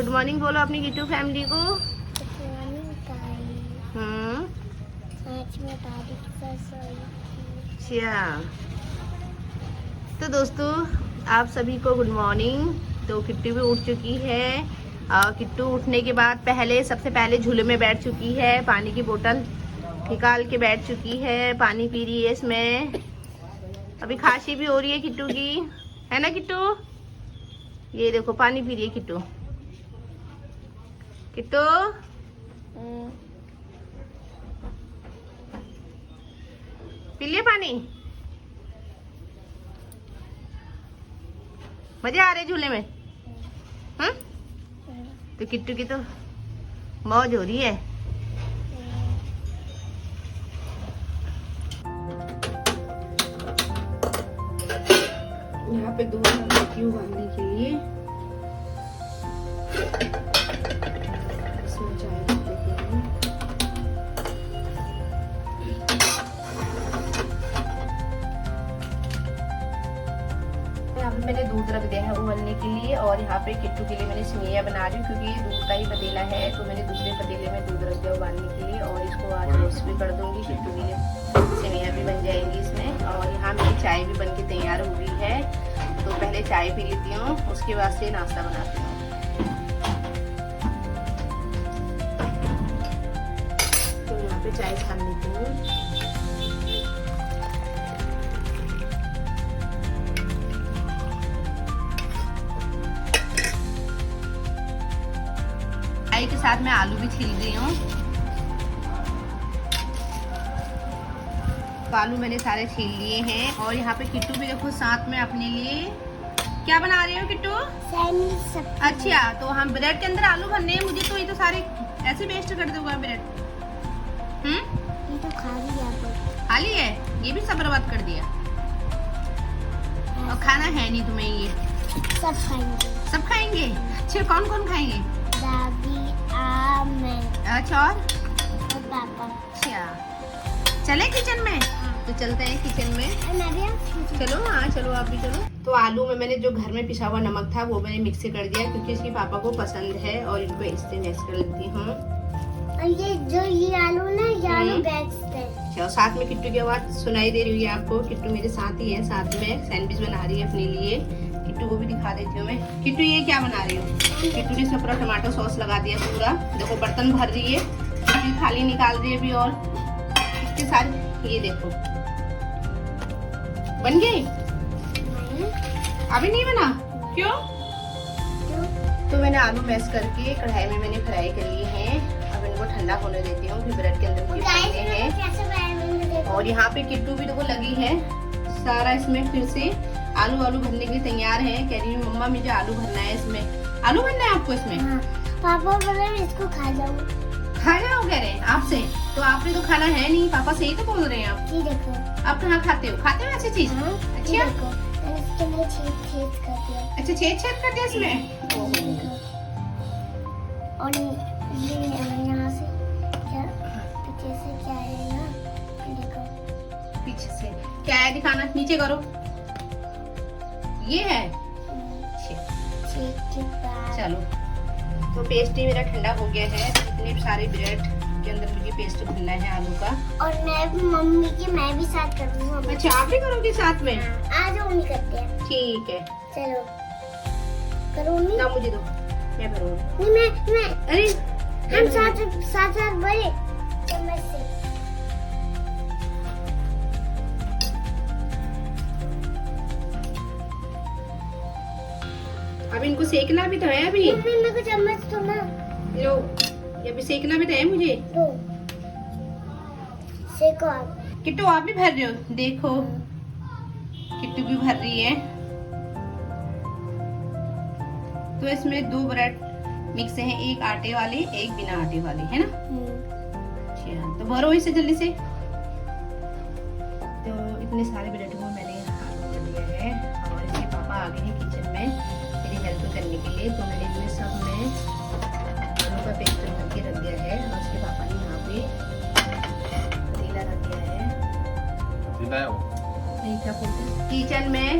Morning बोलो अपनी Kittu family को। अच्छा, तो दोस्तों आप सभी को गुड मॉर्निंग। तो किट्टू भी उठ चुकी है। किट्टू उठने के बाद सबसे पहले झूले में बैठ चुकी है। पानी की बोतल निकाल के बैठ चुकी है, पानी पी रही है इसमें। अभी खांसी भी हो रही है किट्टू की, है ना किट्टू? ये देखो पानी पी रही है किट्टू। किट्टू पी लिया पानी? मजे आ रहे झूले में? तो किट्टू की तो मौज हो रही है। यहाँ पे दूध रखी हूँ उबालने के लिए। इसमें चाय देते हैं। यहाँ पे मैंने दूध रख दिया है उबालने के लिए, और यहाँ पे किट्टू के लिए मैंने सेवइयां बना रही हूँ, क्योंकि दूध का ही पतीला है तो मैंने दूसरे पतीले में दूध रख दिया उबालने के लिए। और इसको आज रोस्ट भी कर दूंगी, किट्टू के लिए सेवइयां भी बन जाएंगी इसमें। और यहाँ मेरी चाय भी बन के तैयार हो गई है, तो पहले चाय पी लेती हूँ, उसके बाद से नाश्ता बनाती हूँ। तो यहाँ पे चाय छान लेती हूँ। चाय के साथ मैं आलू भी छील रही हूँ। तो आलू मैंने सारे छील लिए हैं। और यहाँ पे किट्टू भी देखो साथ में अपने लिए क्या बना रही हो किट्टू? अच्छा, तो हम ब्रेड के अंदर आलू भरने हैं मुझे। तो ये तो सारे ऐसे वेस्ट कर दोगे ब्रेड? ये तो खाली है, ये भी सब बर्बाद कर दिया। और खाना है नहीं तुम्हें ये? सब खाएंगे। सब खाएंगे? अच्छा, कौन कौन खाएंगे? दादी, मैं। अच्छा, और पापा। अच्छा, चले किचन में? तो चलते हैं किचन में। मैं भी चलो, हाँ चलो, आप भी चलो। तो आलू में मैंने जो घर में पिसा हुआ नमक था वो मैंने मिक्स कर दिया, क्योंकि इसके पापा को पसंद है, और इनको इससे मिक्स कर लेती हूँ। और ये आलू ना, ये आलू बेस्ट है। अच्छा, साथ में किट्टू की आवाज सुनाई दे रही है आपको। किट्टू मेरे साथ ही है, साथ में सैंडविच बना रही है अपने लिए। किट्टू को भी दिखा देती हूँ मैं। किट्टू ये क्या बना रही हूँ? किट्टू ने इसमें पूरा टमाटो सॉस लगा दिया पूरा। देखो बर्तन भर रही है, थाली निकाल रही है अभी। और इसके साथ ये देखो बन गई। अभी नहीं बना? क्यों? तो मैंने आलू मैश करके कढ़ाई में मैंने फ्राई कर लिए हैं। अब इनको ठंडा होने देती हूँ, फिर ब्रेड के अंदर डालते हैं। और यहाँ पे किट्टू भी देखो लगी है सारा इसमें फिर से आलू भरने के लिए तैयार है। कह रही है मम्मा मुझे आलू भरना है इसमें। आलू भरना है आपको इसमें? हाँ। पापा बोले इसको खा जाओ। खा जाओ कह रहे हैं आपसे? तो आपने तो खाना है नहीं, पापा से ही तो बोल रहे हैं आप। ये देखो, आप कहाँ खाते हो? खाते हो ऐसी चीज? हाँ, अच्छा, इसके लिए छेद कर दिया। अच्छा, छेद कर दिया इसमें। और ये यहाँ से क्या पीछे से क्या है ना, देखो पीछे से क्या है दिखाना, नीचे करो। ये है। चलो, तो पेस्ट ही मेरा ठंडा हो गया है। इतने सारे ब्रेड के अंदर मुझे पेस्ट भरना है आलू का। और मैं भी साथ कर दूँ। अच्छा, आप भी करोगे साथ में? आज मम्मी करते हैं। ठीक है, चलो करो मम्मी। ना मुझे दो, मैं भरूंगी। नहीं, मैं अरे हम साथ बड़े चम्मच से। अब इनको सेकना भी तो है अभी। मम्मी मेरे को चम्मच दो ना। लो, ये अभी सेकना भी तो है मुझे। दो, सेको आप। किट्टू आप भी भर रहे हो? देखो किट्टू भी भर रही है। तो इसमें 2 ब्रेड मिक्स हैं, एक आटे वाले एक बिना आटे वाले, है ना? अच्छा, तो भरो इसे जल्दी से। तो इतने सारे ब्रेड को मैंने कर दिया है। और इसके पापा आ गए हैं किचन में मेरी हेल्प करने के लिए। तो मैंने इसमें सब में आलू का पेस्ट भर के रख दिया है। और उसके पापा ने यहाँ पे पतीला रख दिया है। किचन में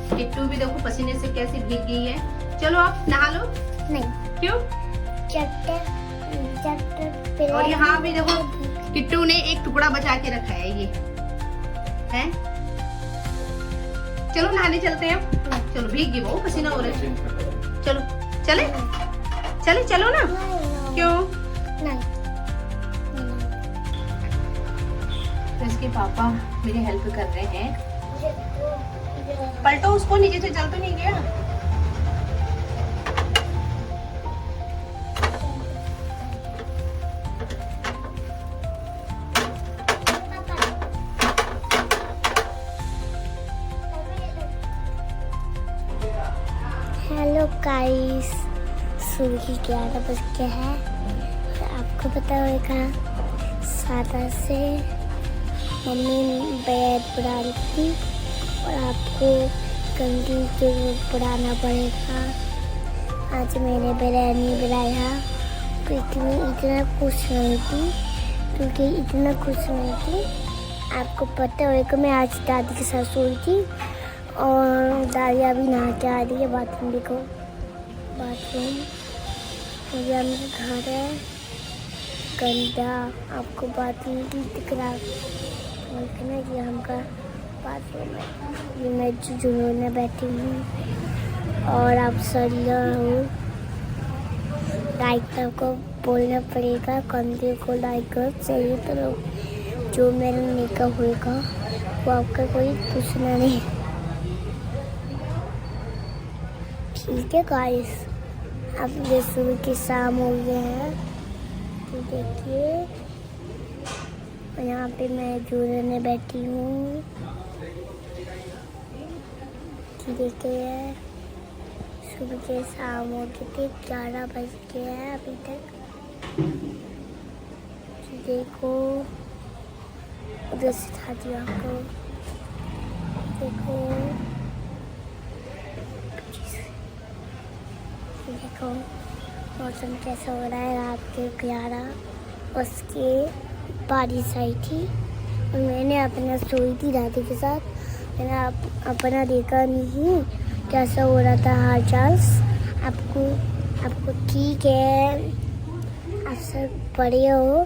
किट्टू भी देखो पसीने से कैसी भीग गई है। चलो आप नहा लो। नहीं, क्यों? और यहाँ भी देखो किट्टू ने एक टुकड़ा बचा के रखा है, ये है। चलो नहाने चलते हैं। चलो भीग गई वो, पसीना हो रहा है। चलो चले चले, चलो ना। क्यों? तो इसके पापा मेरी हेल्प कर रहे हैं। पलटो उसको, नीचे से चल तो नहीं गया। हेलो गाइस, सुबह की 11 बज के है। आपको पता होगा सादा से मम्मी बेड बुला रही थी और आपको कंगी जरूर बुलाना पड़ेगा। आज मैंने बिरयानी बनाया क्योंकि इतना खुश नहीं थी, आपको पता होगा मैं आज दादी के साथ सोई थी और दादी अभी नहा के आ रही है। बाथरूम देखो, बाथरूम मेरा घर है गंदा, आपको बाथरूम भी दिख रहा है। ये हमका बाथरूम है। ये मैं जुनून में बैठी हूँ और आप सरिया हो। लाइक आपको बोलना पड़ेगा, कंधे को लाइक कर चाहिए तो जो मेरा मेकअप होगा वो आपका कोई पूछना नहीं। ठीक है गाइस, अब ये सुबह की शाम हो गए हैं तो देखिए। और यहाँ पे मैं जूने में बैठी हूँ। देखिए सुबह के शाम हो गए थे, 11 बज गए हैं अभी तक। देखो उधर से था दिया आपको, देखो देखो मौसम कैसा हो रहा है। रात के 11 उसके बारिश आई थी और मैंने अपना सोई थी दादी के साथ। मैंने अपना देखा नहीं कैसा हो रहा था हाल चाल। आपको ठीक है, आप सब बड़े हो।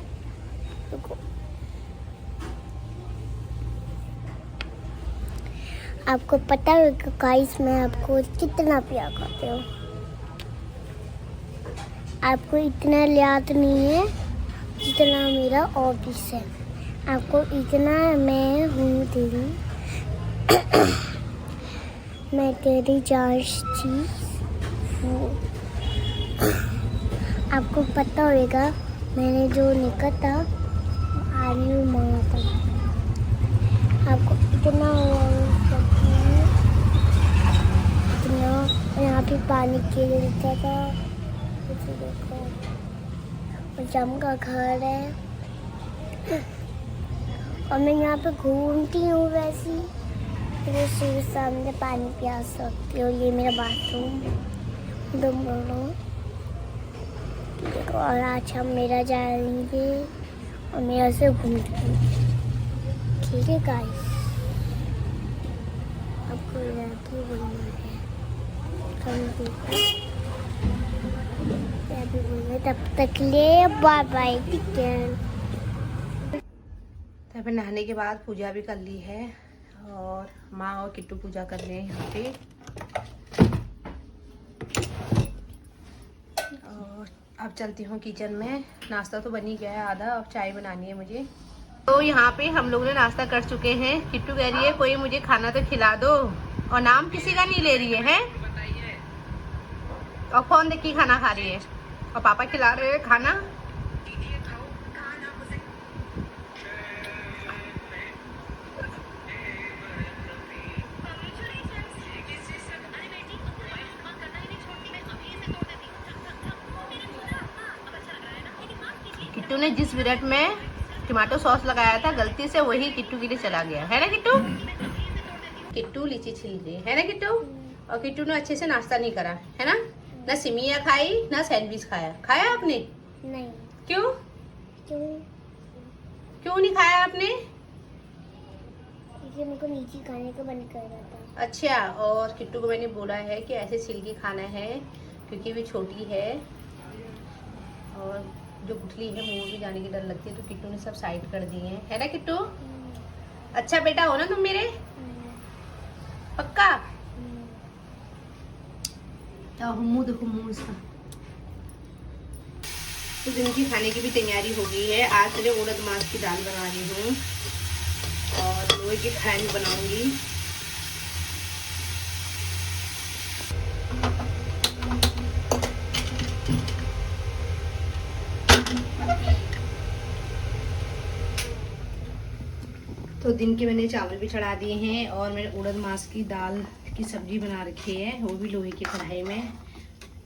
आपको पता है गाइस मैं आपको कितना प्यार करती हूँ। आपको इतना याद नहीं है जितना मेरा ऑफिस है। आपको इतना मैं हूँ तेरी मैं तेरी जांच चीज हूँ। आपको पता होगा मैंने जो निकला था आर्यू मांगा था। आपको इतना यहाँ पे पानी के लिए लिखा था। देखो और जम का घर है और मैं यहाँ पे घूमती हूँ वैसी। मेरे सिर सामने पानी प्यास सकती हूँ। ये मेरा बाथरूम तुम बोलो। देखो और आज हम मेरा जाएंगे और मेरा से घूमते। ठीक है गाइस, आपको यहाँ बोलना है तब तक ले बाय बाय। तो फिर नहाने के बाद पूजा भी कर ली है और माँ और किट्टू पूजा कर रहे हैं यहाँ पे। और अब चलती हूँ किचन में। नाश्ता तो बन ही गया है आधा, अब चाय बनानी है मुझे। तो यहाँ पे हम लोग ने नाश्ता कर चुके हैं। किट्टू कह रही है कोई मुझे खाना तो खिला दो और नाम किसी का नहीं ले रही है और फोन देख के खाना खा रही है और पापा खिला रहे हैं खाना। किट्टू ने जिस ब्रेड में टमाटो सॉस लगाया था गलती से वही किट्टू के लिए चला गया है ना। किट्टू लीची छिल रही है ना किट्टू। और किट्टू ने अच्छे से नाश्ता नहीं करा है ना सिमिया खाई ना सैंडविच खाया आपने? नहीं। क्यों नहीं खाया आपने? क्योंकि मेरे को लीची खाने का मन कर रहा था। अच्छा, और किट्टू को मैंने बोला है कि ऐसे छिल के खाना है क्योंकि भी छोटी है और जो गुठली है मुंह में जाने की डर लगती है, तो किट्टू ने सब साइड कर दिए हैं, है ना किट्टू? अच्छा बेटा हो ना तुम मेरे, पक्का? मुंह देखो, मुंह इसका। तो दिन की खाने की भी तैयारी हो गई है। आज मैंने उड़द मांस की दाल बना रही हूँ और लोहे की खैनी बनाऊंगी। तो दिन के मैंने चावल भी चढ़ा दिए हैं और मैंने उड़द मांस की दाल की सब्जी बना रखी है, वो भी लोहे की कढ़ाई में।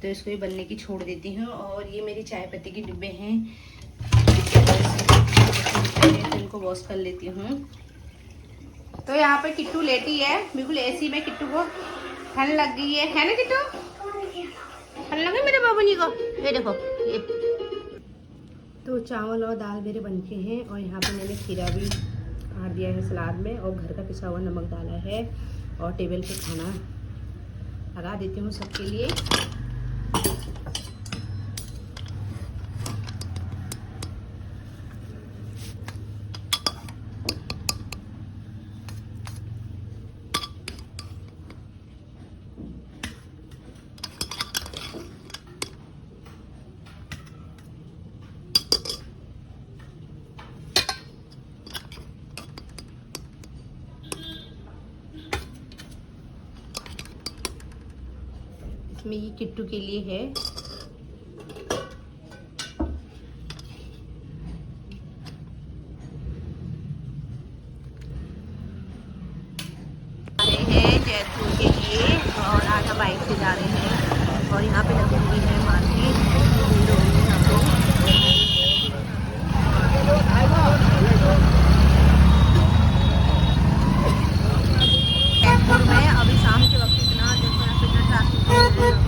तो इसको ये बनने की छोड़ देती हूँ। और ये मेरी चाय पत्ती के डिब्बे हैं, तो इनको वॉश कर लेती हूँ। तो यहाँ पे किट्टू लेटी है बिल्कुल एसी में। किट्टू को ठंड लग गई है ना किट्टू? ठंड लगे मेरे बाबू जी को? ये देखो ये। तो चावल और दाल मेरे बनके हैं और यहाँ पे मैंने खीरा भी काट दिया है सलाद में और घर का पिसा हुआ नमक डाला है और टेबल पे खाना लगा देती हूँ सबके लिए। इसमें ये किट्टू के लिए है। जयपुर के लिए और आज हम बाइक से जा रहे हैं और यहाँ पे लगी हुई है मार्केट। जयपुर में अभी शाम के वक्त इतना ट्रैफिक है।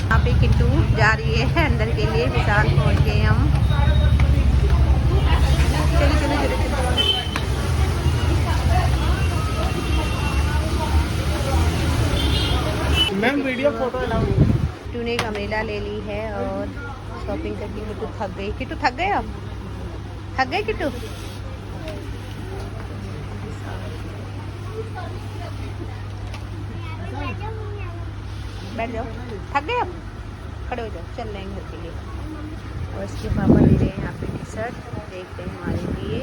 यहाँ पे किट्टू जा रही है अंदर के लिए। विशाल पहुँच गए हम। चलो चलो चलो ma'am video photo allow. Kittu ने एक अम्ब्रेला ले ली है और शॉपिंग करके किट्टू थक गई। किट्टू थक गए? अब थक गए किट्टू? बैठ जाओ, थक गए? अब खड़े हो जाओ, चल रहे हैं घर के लिए। और इसके पापा ले रहे हैं यहाँ पे टी शर्ट, देखते हैं हमारे लिए।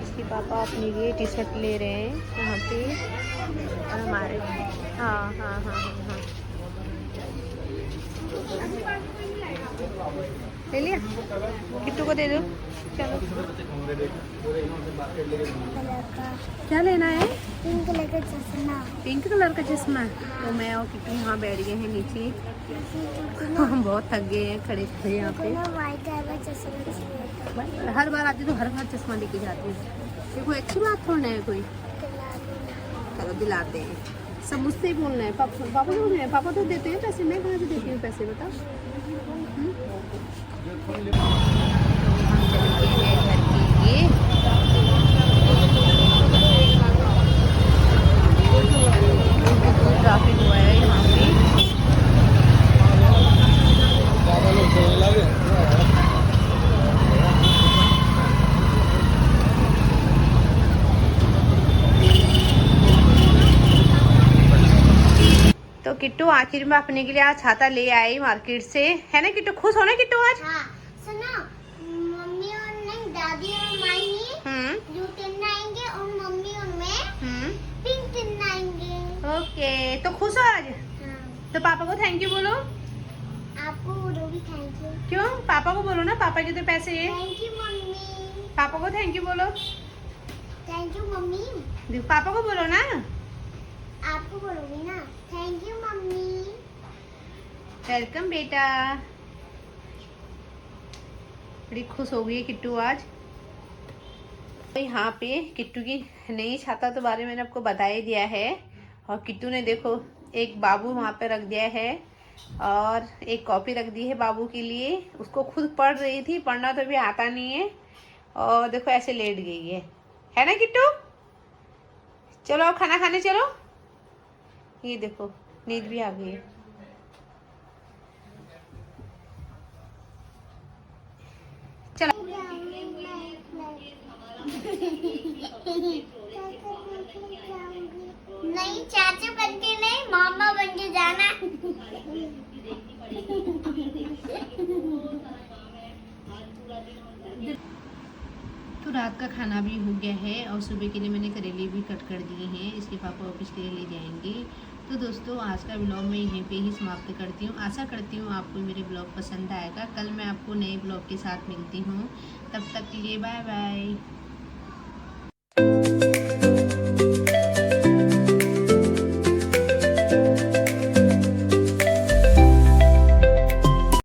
इसके पापा अपने लिए टी शर्ट ले रहे हैं यहाँ पे और हमारे। हाँ हाँ हाँ हाँ हाँ ले लिया। किट्टू को दे दो। चलो क्या लेना है? पिंक कलर का चश्मा। पिंक कलर का चश्मा। तो मैं और किट्टू यहाँ बैठ गए हैं नीचे। हम बहुत थक गए हैं खड़े खड़े यहाँ पे। व्हाइट कलर का चश्मा। हर बार आती तो हर बार चश्मा लेके जाती हूँ। ये कोई अच्छी बात थोड़ा है कोई। चलो दिलाते हैं। सब मुझसे ही बोलना है। पापा बोल रहे हैं। पापा तो देते हैं पैसे, मैं कहाँ से देती हूँ पैसे बताओ? हम चलते हैं घर के लिए। ट्रैफिक हुआ है यहाँ पे। तो किट्टू आखिर में अपने के लिए आज छाता ले आई मार्केट से, है ना किट्टू? खुश हो ना किट्टू आज? हाँ, सुनो, मम्मी और नहीं, दादी और माई जूते लाएंगे और मम्मी और मैं पिंक लाएंगे। ओके, तो खुश हो आज? हाँ। तो पापा को थैंक यू बोलो। आपको बोलोगी थैंक यू। क्यों? पापा को बोलो ना, पापा के तो पैसे है। Thank you mummy. पापा को थैंक यू बोलो। Thank you mummy. देखो पापा को बोलो ना। आपको बोलोगी ना, थैंक यू मम्मी। वेलकम बेटा। बड़ी खुश हो गई किट्टू आज। यहाँ पे किट्टू की नई छाता के बारे में मैंने आपको बता ही दिया है। और किट्टू ने देखो एक बाबू वहाँ पे रख दिया है और एक कॉपी रख दी है बाबू के लिए। उसको खुद पढ़ रही थी, पढ़ना तो भी आता नहीं है। और देखो ऐसे लेट गई है ना किट्टू? चलो अब खाना खाने चलो। ये देखो नींद भी आ गई है। चलो नहीं चाचा बन के नहीं, मामा बन के जाना। तो रात का खाना भी हो गया है और सुबह के लिए मैंने करेले भी कट कर दिए हैं। इसके पापा ऑफिस के लिए ले जाएंगे। तो दोस्तों आज का ब्लॉग मैं यहीं पे ही समाप्त करती हूँ। आशा करती हूँ आपको मेरे ब्लॉग पसंद आएगा। कल मैं आपको नए ब्लॉग के साथ मिलती हूँ। तब तक के लिए बाय बाय।